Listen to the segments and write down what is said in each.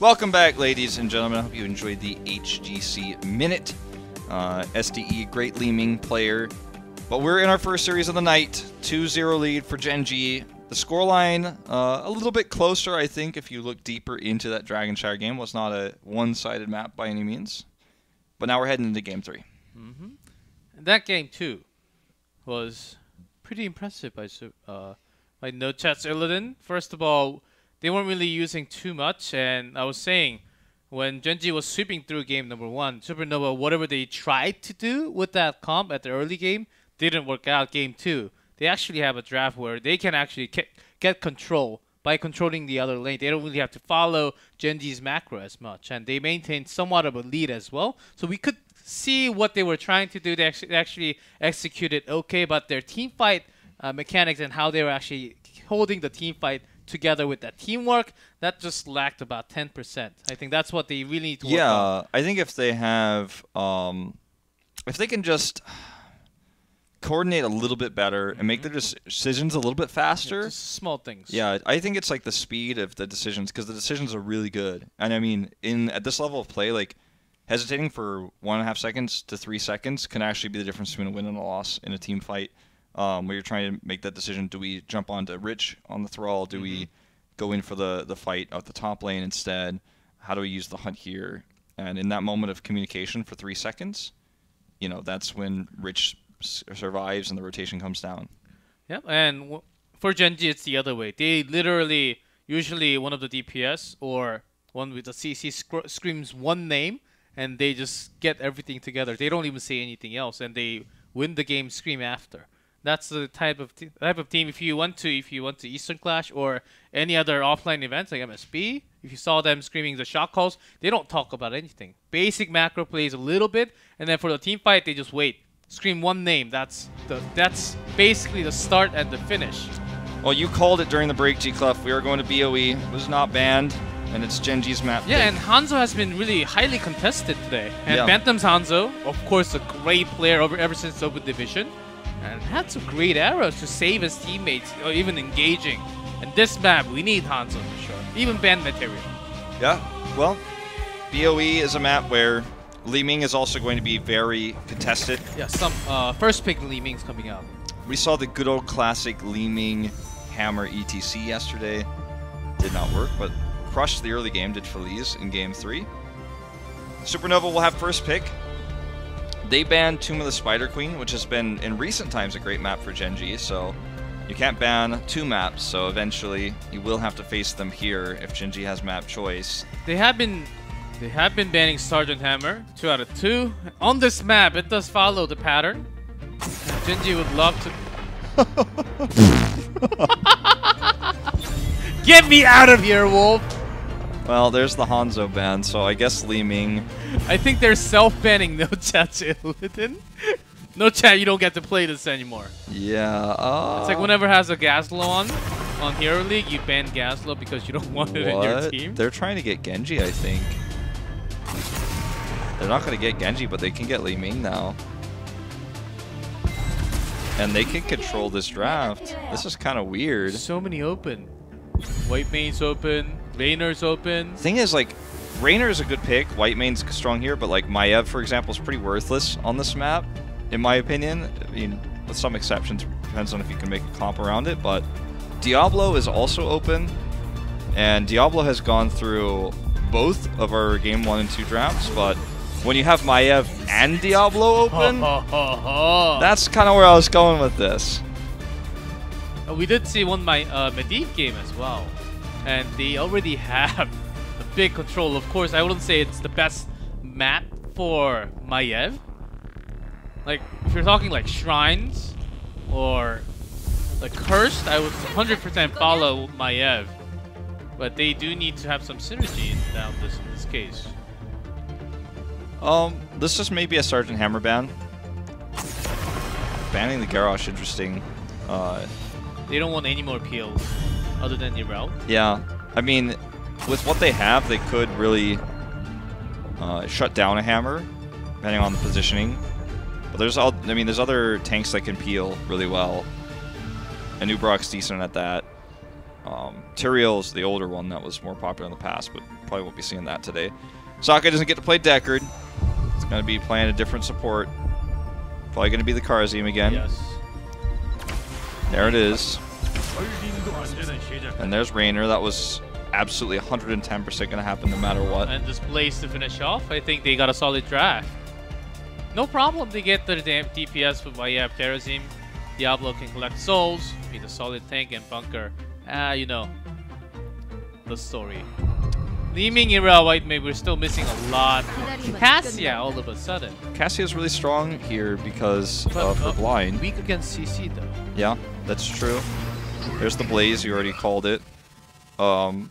Welcome back, ladies and gentlemen. I hope you enjoyed the HGC Minute. SDE, great Leeming player. But we're in our first series of the night. 2-0 lead for Gen.G. The scoreline, a little bit closer, I think, if you look deeper into that Dragonshire game. Was not a one-sided map by any means. But now we're heading into Game 3. And that game, too, was pretty impressive by No Chat's Illidan. First of all, they weren't really using too much, and I was saying, when Gen.G was sweeping through game number 1, Supernova, whatever they tried to do with that comp at the early game, didn't work out. Game 2, they actually have a draft where they can actually get control by controlling the other lane. They don't really have to follow Gen.G's macro as much, and they maintained somewhat of a lead as well. So we could see what they were trying to do. They actually executed okay, but their team fight mechanics and how they were actually holding the team fight together with that teamwork, that just lacked about 10%. I think that's what they really need to work on. Yeah, I think if they have, if they can just coordinate a little bit better and make their decisions a little bit faster. Yeah, just small things. Yeah, I think it's like the speed of the decisions, because the decisions are really good. And I mean, at this level of play, like hesitating for 1.5 seconds to 3 seconds can actually be the difference between a win and a loss in a team fight. Where you're trying to make that decision: do we jump onto Rich on the Thrall? Do we go in for the fight at the top lane instead? How do we use the hunt here? And in that moment of communication for 3 seconds, you know, that's when Rich survives and the rotation comes down. Yep, and for Gen.G, it's the other way. They literally, usually one of the DPS or one with the CC screams one name, and they just get everything together. They don't even say anything else, and they win the game scream after. That's the type of team. If you went to Eastern Clash or any other offline events like MSB, if you saw them screaming the shot calls, they don't talk about anything. Basic macro plays a little bit, and then for the team fight, they just wait, scream one name. That's basically the start and the finish. Well, you called it during the break, G-Clef. We are going to BOE. It was not banned, and it's Gen.G's map. Yeah, and Hanzo has been really highly contested today. And yeah. Phantom's Hanzo, of course, a great player ever since Open Division. And had some great arrows to save his teammates, or even engaging. And this map, we need Hanzo for sure. Even banned material. Yeah, well, BOE is a map where Leeming is also going to be very contested. Yeah, some first pick Leeming's coming out. We saw the good old classic Leeming Hammer ETC yesterday. Did not work, but crushed the early game, did Feliz in Game 3. Supernova will have first pick. They banned Tomb of the Spider Queen, which has been, in recent times, a great map for Gen.G, so you can't ban 2 maps, so eventually you will have to face them here if Gen.G has map choice. They have been banning Sergeant Hammer, 2 out of 2. On this map, it does follow the pattern. Gen.G would love to... Get me out of here, Wolf! Well, there's the Hanzo ban, so I guess Leeming... I think they're self-banning No Chat's Illidan. No Chat, you don't get to play this anymore. Yeah, it's like whenever has a Gaslo on Hero League, you ban Gaslo because you don't want it in your team. They're trying to get Genji, I think. They're not going to get Genji, but they can get Leeming now. And they can control this draft. This is kind of weird. So many open. Whitemaine's open. Raynor's open. Thing is, like, Raynor is a good pick. Whitemaine's strong here, but like Maiev, for example, is pretty worthless on this map, in my opinion. I mean, with some exceptions, depends on if you can make a comp around it. But Diablo is also open, and Diablo has gone through both of our Game 1 and 2 drafts. But when you have Maiev and Diablo open, that's kind of where I was going with this. We did see one Medivh game as well, and they already have a big control. Of course, I wouldn't say it's the best map for Maiev. Like, if you're talking like Shrines or like Cursed, I would 100% follow Maiev. But they do need to have some synergy in this case. This is maybe a Sergeant Hammer ban. Banning the Garrosh, interesting. They don't want any more peels other than the route. Yeah, I mean, with what they have, they could really shut down a Hammer, depending on the positioning. But there's other tanks that can peel really well. And Ubrok's decent at that. Tyrael's the older one that was more popular in the past, but probably won't be seeing that today. Sokka doesn't get to play Deckard. It's going to be playing a different support. Probably going to be the Karazim again. Yes. There it is. And there's Raynor. That was absolutely 110% going to happen no matter what. And just Blaze to finish off. I think they got a solid draft. No problem to get the damn DPS with YF Karazim. Diablo can collect souls, be the solid tank and bunker. You know, the story. Li Ming era White Mage, we're still missing a lot. Cassia all of a sudden. Cassia's really strong here because of her blind. Weak against CC though. Yeah, that's true. There's the Blaze, you already called it. I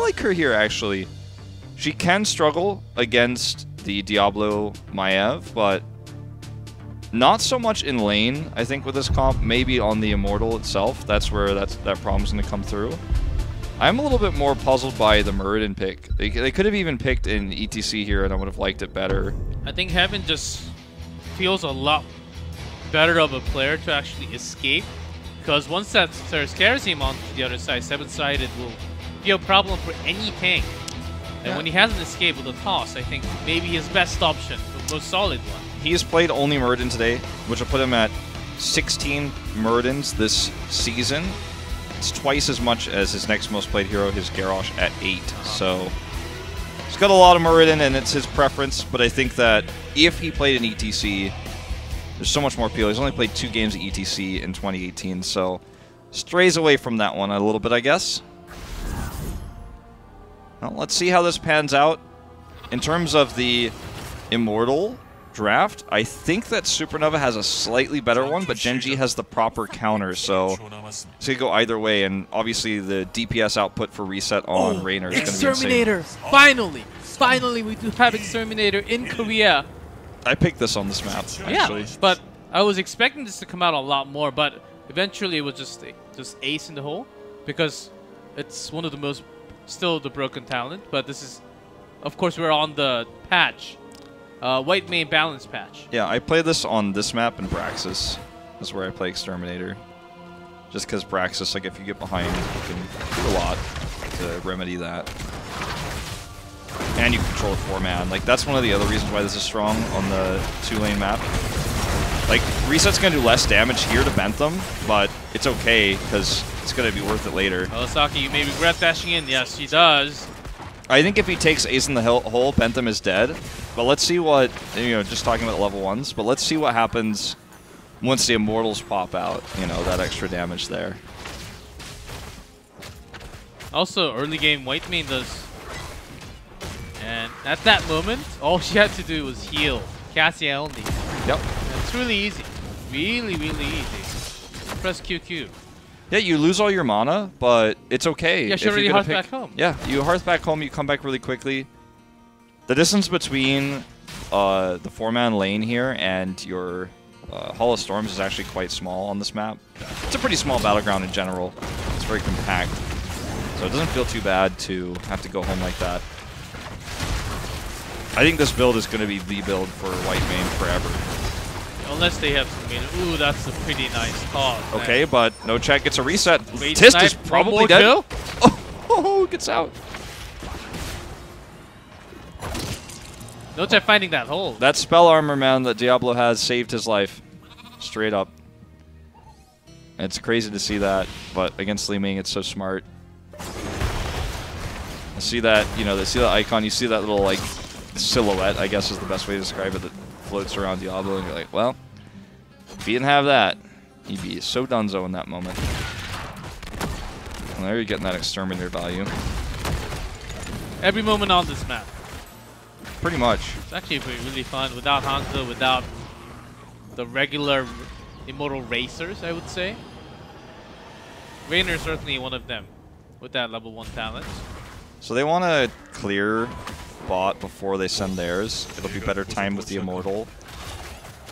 like her here actually. She can struggle against the Diablo Maiev, but not so much in lane, I think, with this comp. Maybe on the Immortal itself. That's where that problem's going to come through. I'm a little bit more puzzled by the Muradin pick. They could have even picked an ETC here, and I would have liked it better. I think Heaven just feels a lot better of a player to actually escape, because once that there's Karazim on the other side, 7-sided will be a problem for any tank. And when he has an escape with a toss, I think maybe his best option, the most solid one. He has played only Muradin today, which will put him at 16 Muradins this season. It's twice as much as his next most played hero, his Garrosh, at 8. So he's got a lot of Muradin, and it's his preference. But I think that if he played an ETC, there's so much more appeal. He's only played 2 games of ETC in 2018, so strays away from that one a little bit, I guess. Well, let's see how this pans out. In terms of the Immortal draft, I think that Supernova has a slightly better one, but Gen.G has the proper counter, so it's going to go either way, and obviously the DPS output for reset on Raynor is going to be insane. Exterminator! Finally! Finally, we do have Exterminator in Korea. I picked this on this map, actually. Yeah, but I was expecting this to come out a lot more, but eventually it was just ace in the hole, because it's one of the most, still the broken talent, but this is, of course, we're on the patch. White main balance patch. Yeah, I play this on this map in Braxis. That's where I play Exterminator. Just because Braxis, like, if you get behind, you can do a lot to remedy that. And you control a 4-man. Like, that's one of the other reasons why this is strong on the 2-lane map. Like, Reset's going to do less damage here to Bentham, but it's okay, because it's going to be worth it later. Saki, you may regret dashing in. Yes, he does. I think if he takes Ace in the hole, Bentham is dead. But let's see what, you know, just talking about level 1s, but let's see what happens once the Immortals pop out, you know, that extra damage there. Also, early game White main does. And at that moment, all she had to do was heal Cassia only. Yep. And it's really easy. Really, really easy. Press QQ. Yeah, you lose all your mana, but it's okay. Yeah, she already hearth back home. Yeah, you hearth back home, you come back really quickly. The distance between the 4-man lane here and your Hall of Storms is actually quite small on this map. It's a pretty small battleground in general. It's very compact. So it doesn't feel too bad to have to go home like that. I think this build is going to be the build for White main forever. Unless they have some mean. Ooh, that's a pretty nice call. Okay, man. but no check gets a reset. Wait, Tist is probably dead. Kill? Oh, gets out. No check finding that hole. That spell armor, man, that Diablo has saved his life. Straight up. It's crazy to see that, but against Li Ming, it's so smart. I see that, you know, they see that icon, you see that little, like, silhouette, I guess is the best way to describe it, that floats around Diablo, and you're like, well, if he didn't have that, he'd be so donezo in that moment. And there you're getting that Exterminator value. Every moment on this map. Pretty much. It's actually really fun without Hanzo, without the regular Immortal Racers, I would say. Raynor is certainly one of them with that level 1 talent. So they want to clear bot before they send theirs. It'll be better time with the Immortal.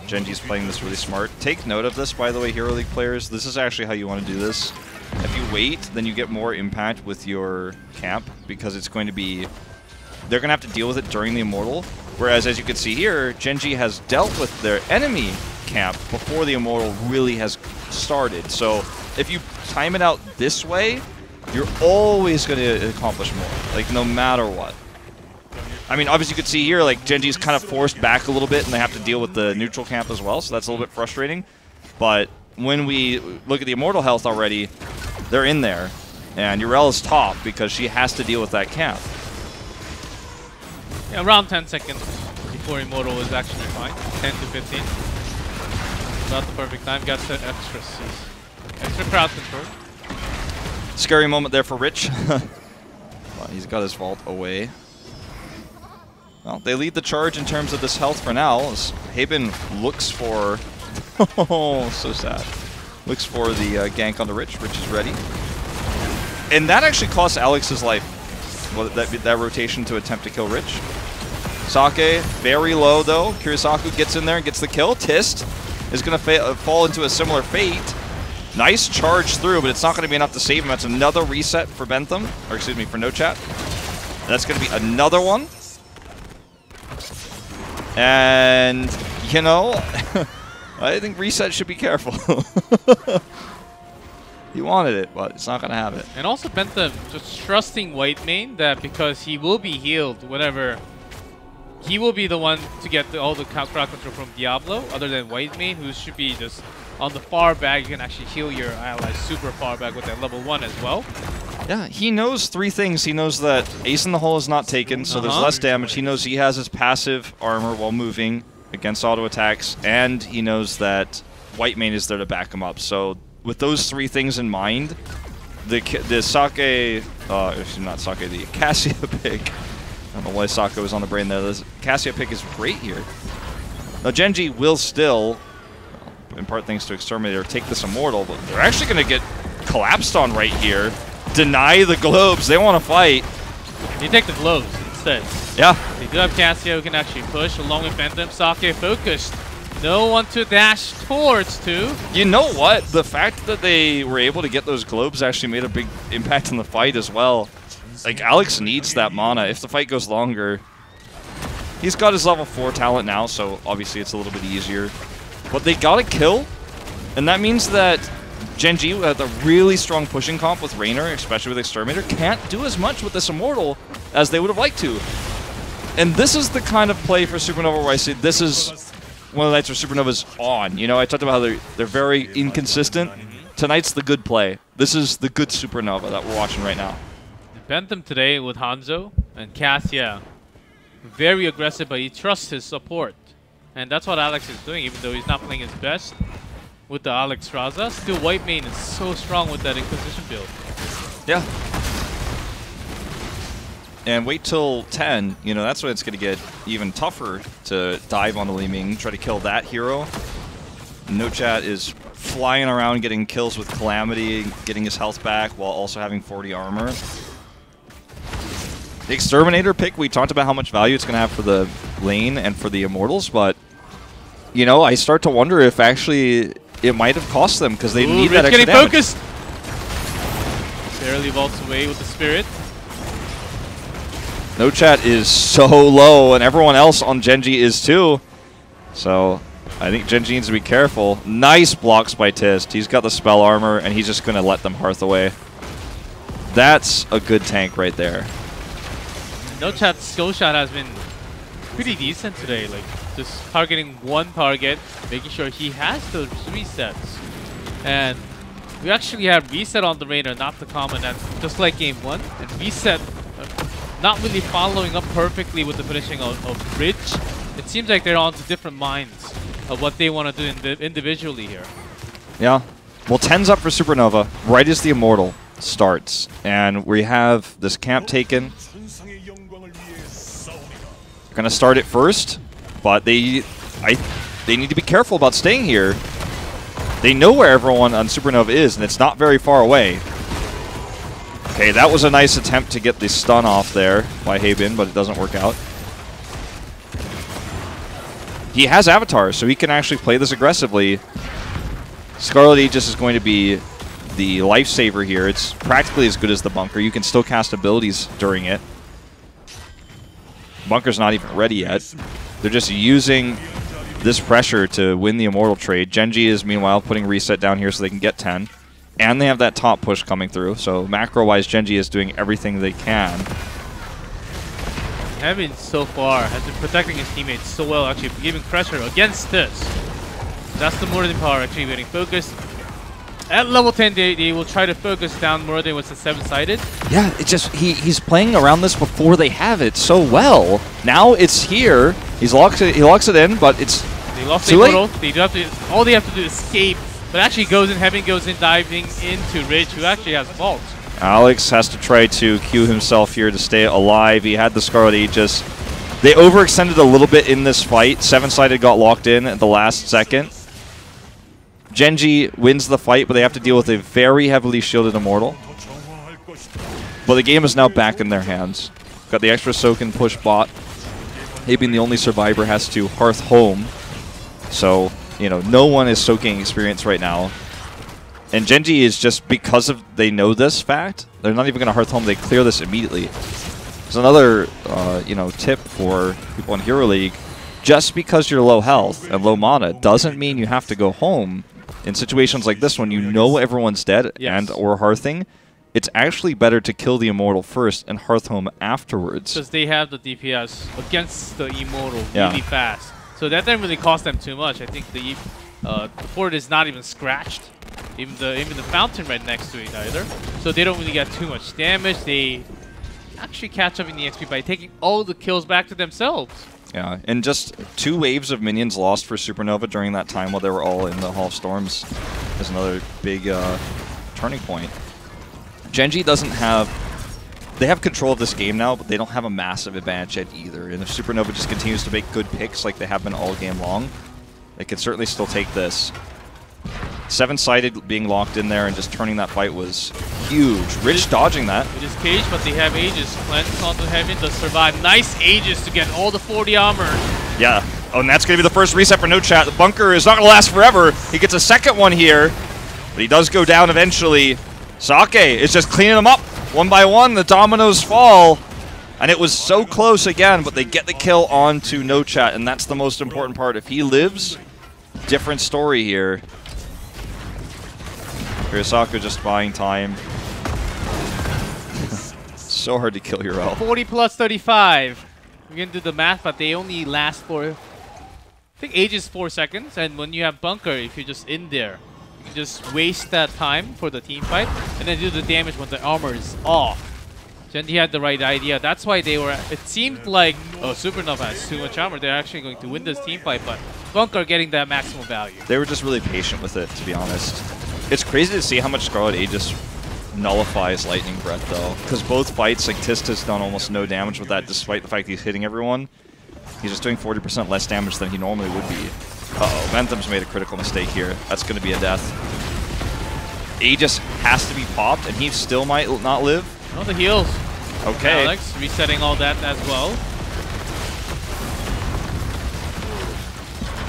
Gen.G's playing this really smart. Take note of this, by the way, Hero League players. This is actually how you want to do this. If you wait, then you get more impact with your camp, because it's going to be... They're going to have to deal with it during the Immortal. Whereas, as you can see here, Gen.G has dealt with their enemy camp before the Immortal really has started. So if you time it out this way, you're always going to accomplish more, like no matter what. I mean, obviously you could see here, like Gen.G's kind of forced back a little bit, and they have to deal with the neutral camp as well, so that's a little bit frustrating. But when we look at the Immortal health already, they're in there, and Urel's top because she has to deal with that camp. Yeah, around 10 seconds before Immortal is actually fine. 10 to 15. Not the perfect time. Got the extra crowd control. Scary moment there for Rich. Well, he's got his vault away. Well, they lead the charge in terms of this health for now, as Haben looks for... oh, so sad. Looks for the gank onto Rich. Rich is ready. And that actually costs Alex's life, well, that rotation to attempt to kill Rich. Sake, very low though. Kurisaku gets in there and gets the kill. Tist is going to fall into a similar fate. Nice charge through, but it's not going to be enough to save him. That's another reset for Bentham, or excuse me, for No Chat. That's going to be another one. And, you know, I think Reset should be careful. He wanted it, but it's not going to have it. And also Bentham just trusting White Mane that because he will be healed whenever he will be the one to get all the crowd control from Diablo, other than White Mane, who should be just on the far back. You can actually heal your allies super far back with that level 1 as well. Yeah, he knows 3 things. He knows that Ace in the Hole is not taken, so there's less damage. He knows he has his passive armor while moving against auto attacks, and he knows that White Mane is there to back him up. So with those 3 things in mind, the Sake, not Sake, the Cassia pick. I don't know why Sake was on the brain there. The Cassia pick is great here. Now Gen.G will still, in part thanks to Exterminator, take this Immortal, but they're actually going to get collapsed on right here. Deny the globes. They want to fight. They take the globes instead. Yeah. They do have Cassia who can actually push along with Bentham. Sake focused. No one to dash towards to. You know what? The fact that they were able to get those globes actually made a big impact in the fight as well. Like, Alex needs that mana. If the fight goes longer, he's got his level 4 talent now, so obviously it's a little bit easier. But they got a kill, and that means that Gen.G, with a really strong pushing comp with Raynor, especially with Exterminator, can't do as much with this Immortal as they would have liked to. And this is the kind of play for Supernova where I say this is one of the nights where Supernova's on. You know, I talked about how they're very inconsistent. Tonight's the good play. This is the good Supernova that we're watching right now. Bentham today with Hanzo and Cassia. Very aggressive, but he trusts his support. And that's what Alex is doing, even though he's not playing his best with the Alex Raza. Still, White Mane is so strong with that Inquisition build. Yeah. And wait till 10, you know, that's when it's going to get even tougher to dive on the Li Ming, try to kill that hero. No Chat is flying around getting kills with Calamity, getting his health back while also having 40 armor. The Exterminator pick, we talked about how much value it's going to have for the lane and for the Immortals, but, you know, I start to wonder if actually it might have cost them because they need that extra damage. Focused. Barely vaults away with the Spirit. No Chat is so low, and everyone else on Gen.G is too. So I think Gen.G needs to be careful. Nice blocks by Tist. He's got the spell armor, and he's just going to let them hearth away. That's a good tank right there. No Chat's skill shot has been pretty decent today. Like, just targeting one target, making sure he has those resets. And we actually have reset on the Raynor, not the common, and just like game 1. And reset not really following up perfectly with the finishing of Rich. It seems like they're on to different minds of what they want to do individually here. Yeah. Well, 10's up for Supernova, right as the Immortal starts. And we have this camp taken. They're going to start it first, but they need to be careful about staying here. They know where everyone on Supernova is, and it's not very far away. Okay, that was a nice attempt to get the stun off there by Haben, but it doesn't work out. He has avatars, so he can actually play this aggressively. Scarlet Aegis is going to be the lifesaver here. It's practically as good as the bunker. You can still cast abilities during it. Bunker's not even ready yet. They're just using this pressure to win the Immortal trade. Gen.G is, meanwhile, putting reset down here so they can get 10. And they have that top push coming through. So macro-wise, Gen.G is doing everything they can. Heaven so far has been protecting his teammates so well, actually giving pressure against this. That's the Muradin power actually getting focused. At level 10, they will try to focus down Muradin with the 7-sided. Yeah, it just he's playing around this before they have it so well. Now it's here. He locks it in, but it's they lost too the late. They do have to, all they have to do is escape. But actually Heaven goes in diving into Rich, who actually has vault. Alex has to try to Q himself here to stay alive. He had the Scarlet Aegis. They overextended a little bit in this fight. 7-sided got locked in at the last second. Gen.G wins the fight, but they have to deal with a very heavily shielded Immortal. But the game is now back in their hands. Got the extra soak and push bot. He being the only survivor has to hearth home. So, you know, no one is soaking experience right now. And Gen.G is just, because of they know this fact, they're not even going to hearth home, they clear this immediately. There's another, you know, tip for people in Hero League. Just because you're low health and low mana doesn't mean you have to go home. In situations like this, when you know everyone's dead and or hearthing, it's actually better to kill the Immortal first and hearth home afterwards. Because they have the DPS against the Immortal really fast. So that didn't really cost them too much. I think the fort is not even scratched. Even the fountain right next to it either. So they don't really get too much damage. They actually catch up in the XP by taking all the kills back to themselves. Yeah, and just 2 waves of minions lost for Supernova during that time while they were all in the Hall of Storms is another big turning point. Gen.G doesn't have... They have control of this game now, but they don't have a massive advantage yet either. And if Supernova just continues to make good picks like they have been all game long, they can certainly still take this. 7-sided being locked in there and just turning that fight was huge. Rich dodging that. It is caged, but they have Aegis. Cleanse onto Heaven to survive. Nice Aegis to get all the 40 armor. Yeah. Oh, and that's going to be the first reset for No Chat. The bunker is not going to last forever. He gets a second one here, but he does go down eventually. Sake is just cleaning them up one by one. The dominoes fall, and it was so close again, but they get the kill onto No Chat, and that's the most important part. If he lives, different story here. Hirosaka just buying time. So hard to kill Uro. 40 plus 35. We're going to do the math, but they only last for, I think, Aegis 4 seconds. And when you have Bunker, if you're just in there, you can just waste that time for the team fight and then do the damage when the armor is off. Gen.G had the right idea. That's why they were... It seemed like, oh, Supernova has too much armor. They're actually going to win this team fight, but Bunker getting that maximum value. They were just really patient with it, to be honest. It's crazy to see how much Scarlet Aegis nullifies Lightning Breath, though. Because both fights, like, Tista's done almost no damage with that, despite the fact he's hitting everyone. He's just doing 40% less damage than he normally would be. Uh-oh, Ventham's made a critical mistake here. That's going to be a death. Aegis has to be popped, and he still might not live. Oh, the heals. Okay. Alex resetting all that as well.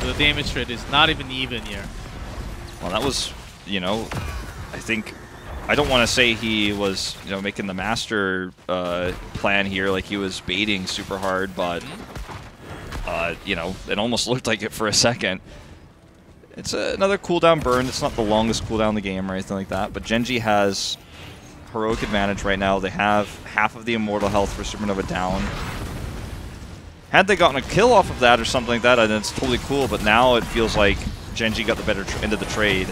The damage rate is not even here. Well, that was, you know, I think... I don't want to say he was, you know, making the master plan here, like he was baiting super hard, but, you know, it almost looked like it for a second. It's another cooldown burn. It's not the longest cooldown in the game or anything like that, but Gen.G has heroic advantage right now. They have half of the immortal health for Supernova down. Had they gotten a kill off of that or something like that, then it's totally cool, but now it feels like Gen.G got the better end of the trade.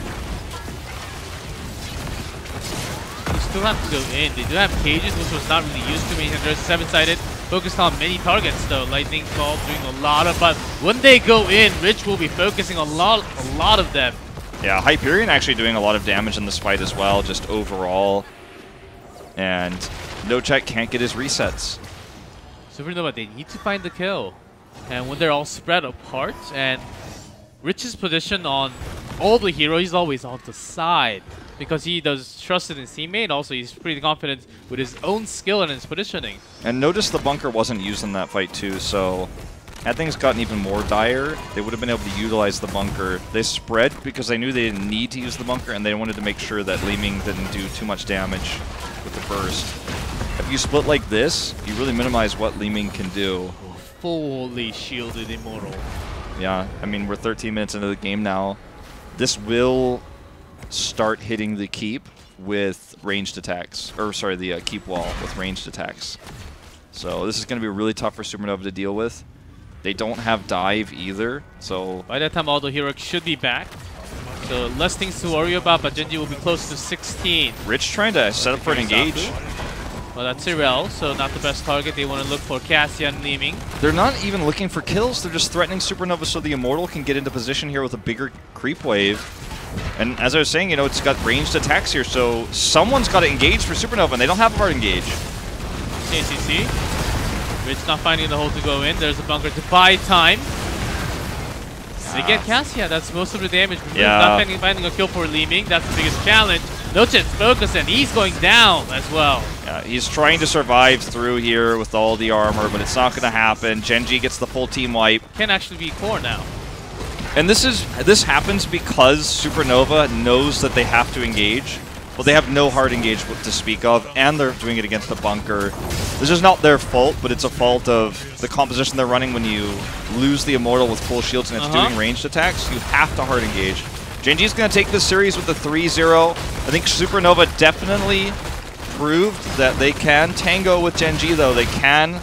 Still have to go in. They do have cages, which was not really used to me. And there's 7-sided, focused on many targets though. Lightning Ball doing a lot of, but when they go in, Rich will be focusing a lot of them. Yeah, Hyperion actually doing a lot of damage in this fight as well, just overall. And No Check can't get his resets. Supernova, they need to find the kill. And when they're all spread apart, and Rich's position on all the heroes, he's always on the side. Because he does trust in his teammate, also he's pretty confident with his own skill and his positioning. And notice the bunker wasn't used in that fight too, so had things gotten even more dire, they would have been able to utilize the bunker. They spread because they knew they didn't need to use the bunker, and they wanted to make sure that Li Ming didn't do too much damage with the burst. If you split like this, you really minimize what Li Ming can do. Fully shielded Immortal. Yeah, I mean, we're 13 minutes into the game now. This will start hitting the keep with ranged attacks. Or, sorry, the keep wall with ranged attacks. So this is going to be really tough for Supernova to deal with. They don't have dive either, so... By that time, all the heroics should be back. So less things to worry about, but Gen.G will be close to 16. Rich trying to set up for an engage. Well, that's Irel, so not the best target. They want to look for Cassia and Leeming. They're not even looking for kills. They're just threatening Supernova so the Immortal can get into position here with a bigger creep wave. And as I was saying, you know, it's got ranged attacks here, so someone's got to engage for Supernova, and they don't have a hard engage. KCC. Rich not finding the hole to go in. There's a bunker to buy time. They get Cassia. That's most of the damage. Not finding a kill for Leeming. That's the biggest challenge. No chance focus, and he's going down as well. Yeah, he's trying to survive through here with all the armor, but it's not going to happen. Gen.G gets the full team wipe. Can actually be core now. And this happens because Supernova knows that they have to engage. Well, they have no hard engage to speak of, and they're doing it against the bunker. This is not their fault, but it's a fault of the composition they're running when you lose the Immortal with full shields and it's doing ranged attacks. You have to hard engage. Gen.G is going to take this series with the 3-0. I think Supernova definitely proved that they can tango with Gen.G, though. They can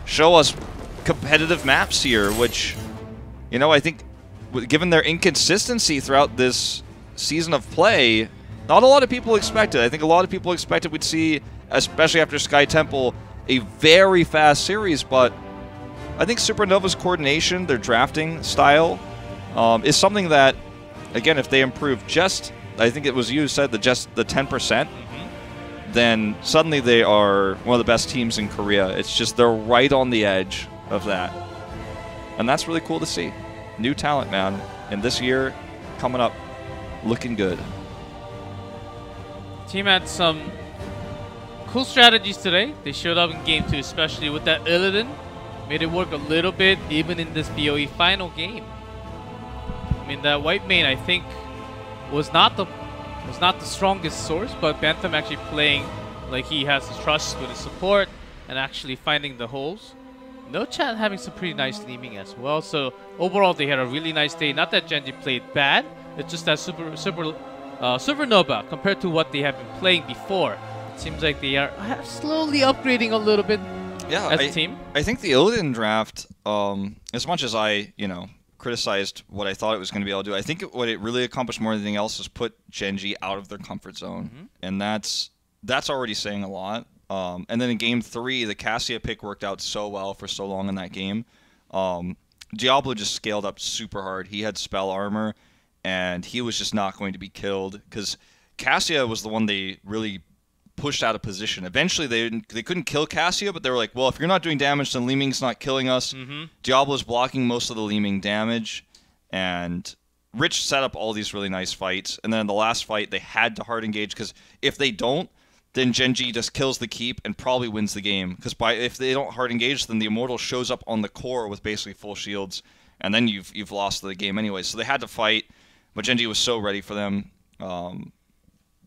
show us competitive maps here, which, you know, I think given their inconsistency throughout this season of play, not a lot of people expected. I think a lot of people expected we'd see, especially after Sky Temple, a very fast series, but I think Supernova's coordination, their drafting style, is something that, again, if they improve just, I think it was you who said, just the 10%, then suddenly they are one of the best teams in Korea. It's just they're right on the edge of that. And that's really cool to see. New talent, man. And this year, coming up, looking good. Team had some cool strategies today. They showed up in game 2, especially with that Illidan. Made it work a little bit, even in this BOE final game. I mean, that white main, I think, was not the strongest source, but Bantam actually playing like he has his trust with his support and actually finding the holes. No Chat having some pretty nice Leeming as well. So overall, they had a really nice day. Not that Gen.G played bad. It's just that Supernova, compared to what they have been playing before, it seems like they are slowly upgrading a little bit as a team. I think the Illidan draft, as much as I, you know, criticized what I thought it was going to be able to do, I think what it really accomplished more than anything else is put Gen.G out of their comfort zone. And that's already saying a lot. And then in Game 3, the Cassia pick worked out so well for so long in that game. Diablo just scaled up super hard. He had spell armor, and he was just not going to be killed because Cassia was the one they really pushed out of position. Eventually, they couldn't kill Cassia, but they were like, well, if you're not doing damage, then Leeming's not killing us. Diablo's blocking most of the Leeming damage, and Rich set up all these really nice fights. And then in the last fight, they had to hard engage because if they don't, then Gen.G just kills the keep and probably wins the game. Because if they don't hard engage, then the Immortal shows up on the core with basically full shields, and then you've lost the game anyway. So they had to fight, but Gen.G was so ready for them.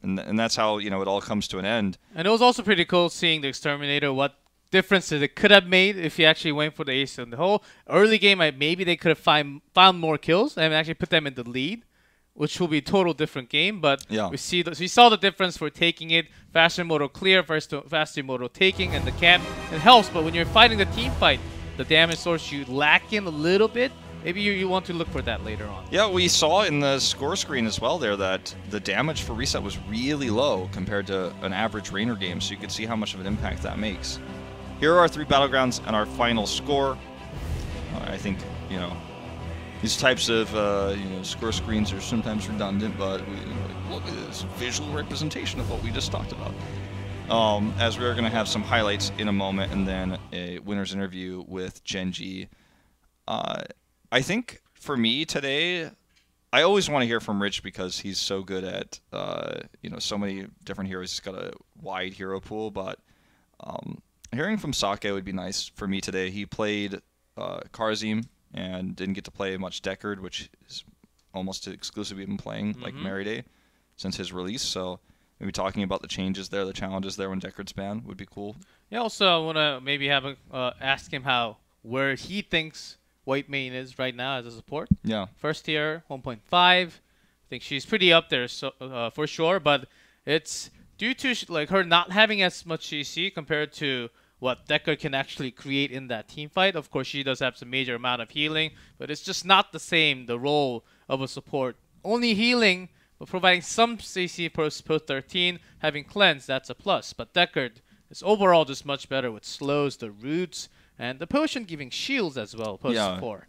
And that's how, you know, it all comes to an end. And it was also pretty cool seeing the Exterminator, what differences it could have made if he actually went for the ace in the whole early game. Maybe they could have found more kills and actually put them in the lead, which will be a total different game. But yeah, we saw the difference for taking it. Faster Moto clear, faster Moto taking, and the camp, it helps. But when you're fighting the team fight, the damage source you lack in a little bit. Maybe you want to look for that later on. Yeah, we saw in the score screen as well there that the damage for reset was really low compared to an average Rainer game, so you could see how much of an impact that makes. Here are our 3 battlegrounds and our final score. I think, you know, these types of score screens are sometimes redundant, but look at this visual representation of what we just talked about. As we're going to have some highlights in a moment and then a winner's interview with Gen.G. I think for me today, I always want to hear from Rich because he's so good at so many different heroes. He's got a wide hero pool, but hearing from Sake would be nice for me today. He played Karzim and didn't get to play much Deckard, which is almost exclusively been playing like Merryday since his release. So maybe talking about the changes there, the challenges there when Deckard's banned would be cool. Yeah. Also, I want to maybe have ask him where he thinks White main is right now as a support. Yeah. First tier, 1.5. I think she's pretty up there, so for sure. But it's due to like her not having as much CC compared to what Deckard can actually create in that team fight. Of course, she does have some major amount of healing, but it's just not the same, the role of a support. Only healing, but providing some CC post 13, having cleanse, that's a plus. But Deckard is overall just much better with slows, the roots, and the potion giving shields as well, post 4.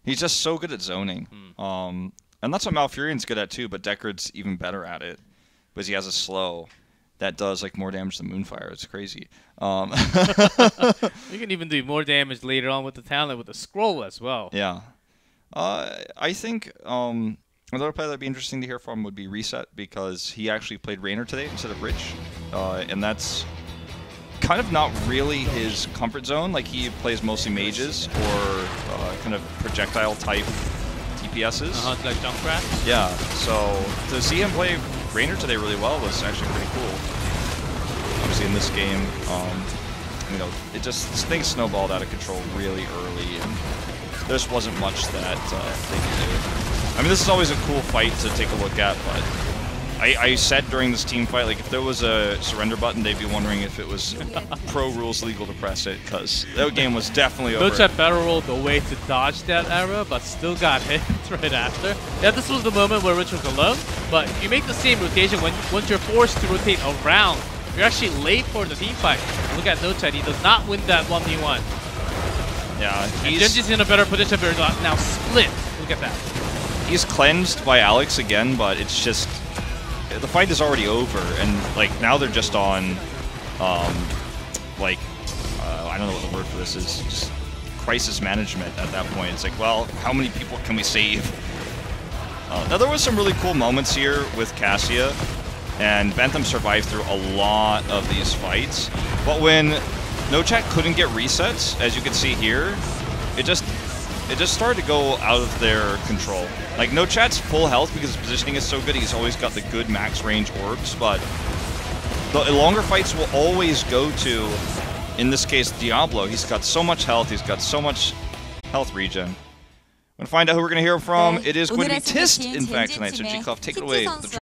He's just so good at zoning. And that's what Malfurion's good at too, but Deckard's even better at it because he has a slow that does like more damage than Moonfire. It's crazy. You can even do more damage later on with the talent with the scroll as well. Yeah. I think another player that'd be interesting to hear from would be Reset, because he actually played Raynor today instead of Rich, and that's kind of not really his comfort zone. Like, he plays mostly mages or kind of projectile type DPSs. Like Junkrat? Yeah, so to see him play Raynor today really well was actually pretty cool. Obviously in this game, you know, things snowballed out of control really early, and there just wasn't much that they could do. I mean, this is always a cool fight to take a look at, but I said during this team fight, like, if there was a surrender button, they'd be wondering if it was pro rules legal to press it, because that game was definitely over. No-Chat battle rolled away to dodge that arrow, but still got hit right after. Yeah, this was the moment where Rich was alone, but you make the same rotation once you're forced to rotate around. You're actually late for the team fight. Look at No-Chat, he does not win that 1v1. Yeah, Gen.G's in a better position, but now split. Look at that. He's cleansed by Alex again, but it's just, the fight is already over, and like now they're just on, like, I don't know what the word for this is, just crisis management at that point. It's like, well, how many people can we save? Now there was some really cool moments here with Cassia, and Bentham survived through a lot of these fights, but when No-Chat couldn't get resets, as you can see here, it just started to go out of their control. Like, No-Chat's full health because his positioning is so good, he's always got the good max range orbs, but the longer fights will always go to, in this case, Diablo. He's got so much health, he's got so much health regen. We're going to find out who we're going to hear from. It is going to be Tist, in fact, tonight, so G-Clef, take it away with the